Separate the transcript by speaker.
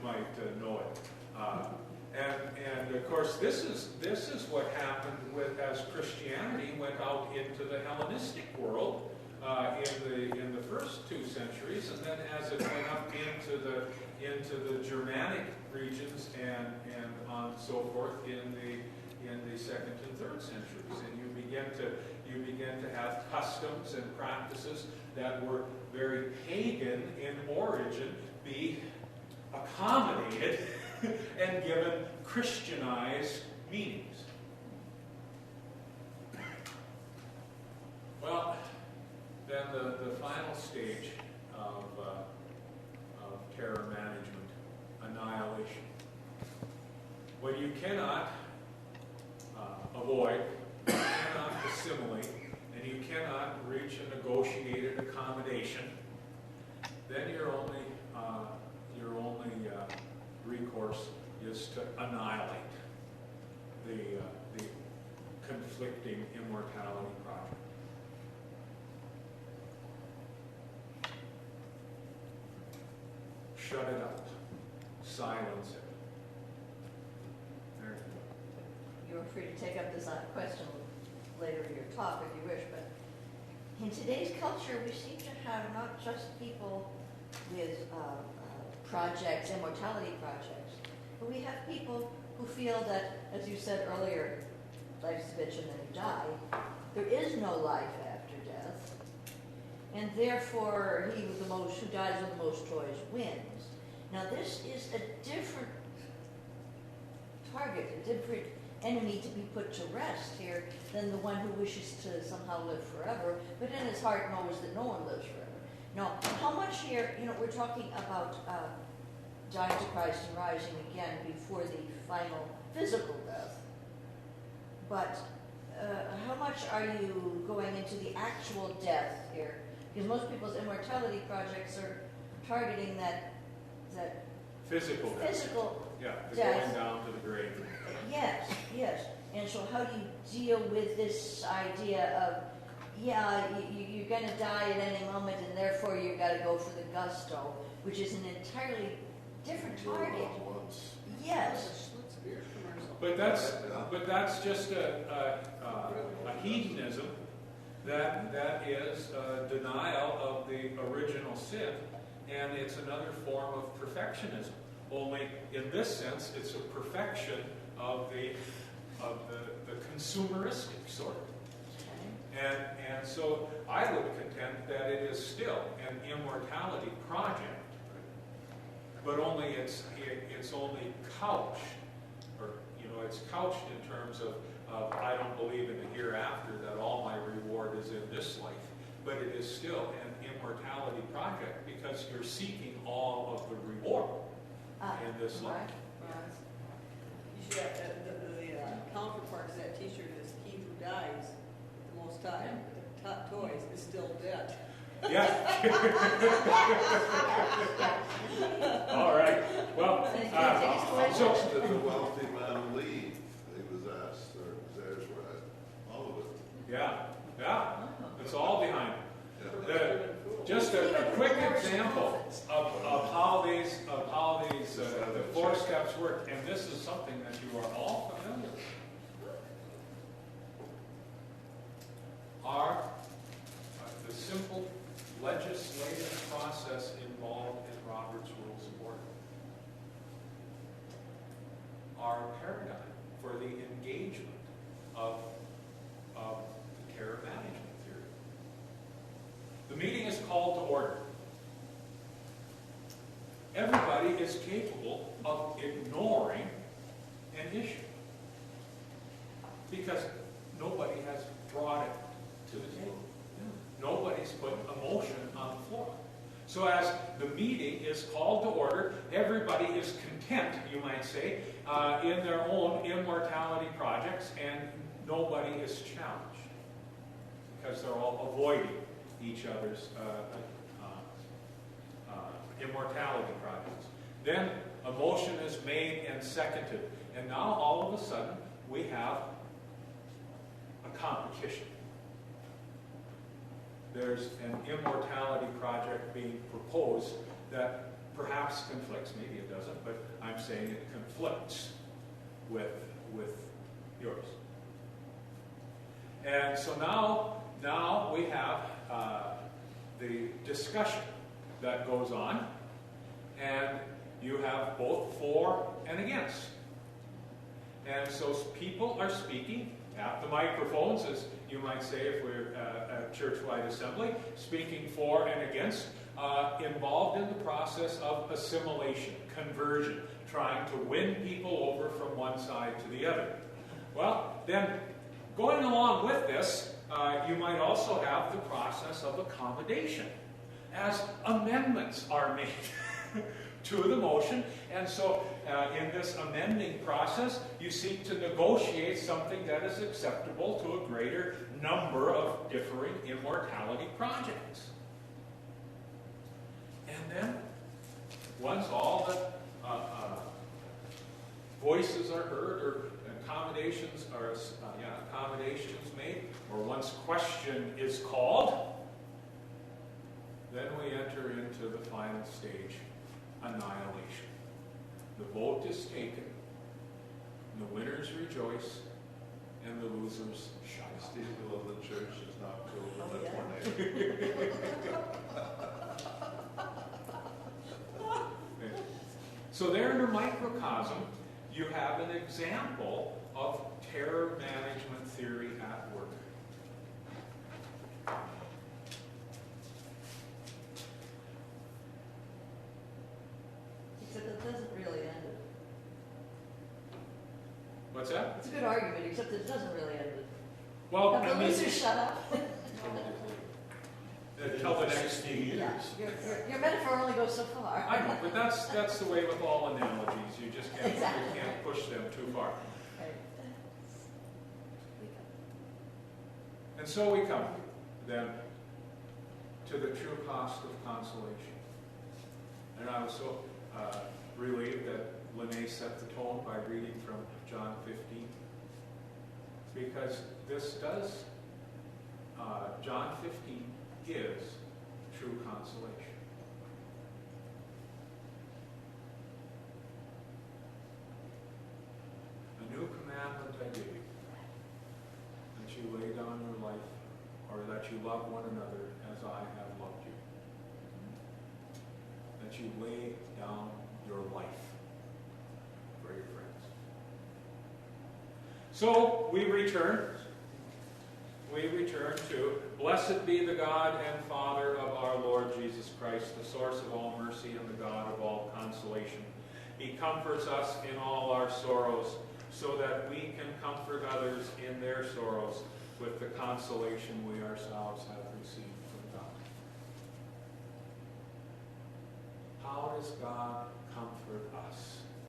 Speaker 1: might know it. And of course, this is what happened as Christianity went out into the Hellenistic world in the first 2 centuries, and then as it went up into the Germanic regions and on so forth in the 2nd and 3rd centuries, and you begin to have customs and practices that were very pagan in origin be accommodated and given Christianized meanings. Well, then the final stage of terror management, annihilation. What you cannot avoid, you cannot assimilate, and you cannot reach a negotiated accommodation, then your only recourse is to annihilate the conflicting immortality project. Shut it up. Silence it. There you go.
Speaker 2: You're free to take up this question later in your talk if you wish, but in today's culture we seem to have not just people with projects, immortality projects, but we have people who feel that, as you said earlier, life's a bitch and then you die. There is no life after death, and therefore he who dies with the most toys wins. Now this is a different target, a different enemy to be put to rest here than the one who wishes to somehow live forever, but in his heart knows that no one lives forever. Now, how much here, we're talking about dying to Christ and rising again before the final physical death, but how much are you going into the actual death here? Because most people's immortality projects are targeting that
Speaker 1: physical
Speaker 2: death.
Speaker 1: Yeah, going down to the grave.
Speaker 2: Yes. And so how do you deal with this idea of, you're going to die at any moment, and therefore you've got to go for the gusto, which is an entirely different target. Yes.
Speaker 1: But that's just a hedonism that is a denial of the original sin, and it's another form of perfectionism. Only in this sense, it's a perfection of the consumeristic sort. And so I would contend that it is still an immortality project, but only it's only couched, or it's couched in terms of I don't believe in the hereafter, that all my reward is in this life, but it is still an immortality project because you're seeking all of the reward in this life.
Speaker 3: Right. You should have the counterpart to that T-shirt is "He who dies the most time with the top toys is still dead."
Speaker 1: Yeah. All right. Well,
Speaker 4: so did the wealthy man leave? He was asked, or his heirs were asked. All of it.
Speaker 1: Yeah. It's all behind it. Just a quick example of how these the 4 steps work, and this is something that you are all familiar with. Are the simple legislative process involved in Robert's Rules of Order. Our paradigm for the engagement of the terror management theory. The meeting is called to order. Everybody is capable of ignoring an issue because nobody has brought it to the table. Nobody's put a motion on the floor. So as the meeting is called to order, everybody is content, you might say, in their own immortality projects, and nobody is challenged because they're all avoiding each other's immortality projects. Then a motion is made and seconded, and now all of a sudden we have a competition. There's an immortality project being proposed that perhaps conflicts, maybe it doesn't, but I'm saying it conflicts with yours. And so now we have the discussion that goes on, and you have both for and against. And so people are speaking at the microphones, as you might say if we're a church-wide assembly, speaking for and against, involved in the process of assimilation, conversion, trying to win people over from one side to the other. Well, then, going along with this, you might also have the process of accommodation, as amendments are made to the motion. And so in this amending process, you seek to negotiate something that is acceptable to a greater number of differing immortality projects. And then, once all the voices are heard, or accommodations made, or once question is called, then we enter into the final stage, annihilation. The vote is taken, the winners rejoice, and the losers shut up.
Speaker 4: Institute of Lutheran Church is not killed
Speaker 2: Oh,
Speaker 4: in
Speaker 2: yeah.
Speaker 4: the tornado.
Speaker 1: So there in a microcosm, you have an example of terror management theory at work.
Speaker 2: Except it doesn't really end it.
Speaker 1: What's that?
Speaker 2: It's a good argument, except it doesn't really end it.
Speaker 1: Well,
Speaker 2: Have the losers shut up?
Speaker 1: until the next few years.
Speaker 2: Yeah, your metaphor only goes so far.
Speaker 1: I know, but that's the way with all analogies. You just can't,
Speaker 2: Exactly.
Speaker 1: you can't push them too far.
Speaker 2: Right.
Speaker 1: And so we come, then, to the true cost of consolation. And I was so relieved that Lene set the tone by reading from John 15. Because this does, John 15 is true consolation. A new commandment I give you, that you lay down your life, or that you love one another as I have loved you. That you lay down your life for your friends. So we return to, blessed be the God and Father of our Lord Jesus Christ, the source of all mercy and the God of all consolation. He comforts us in all our sorrows, so that we can comfort others in their sorrows with the consolation we ourselves have received from God. How does God comfort us?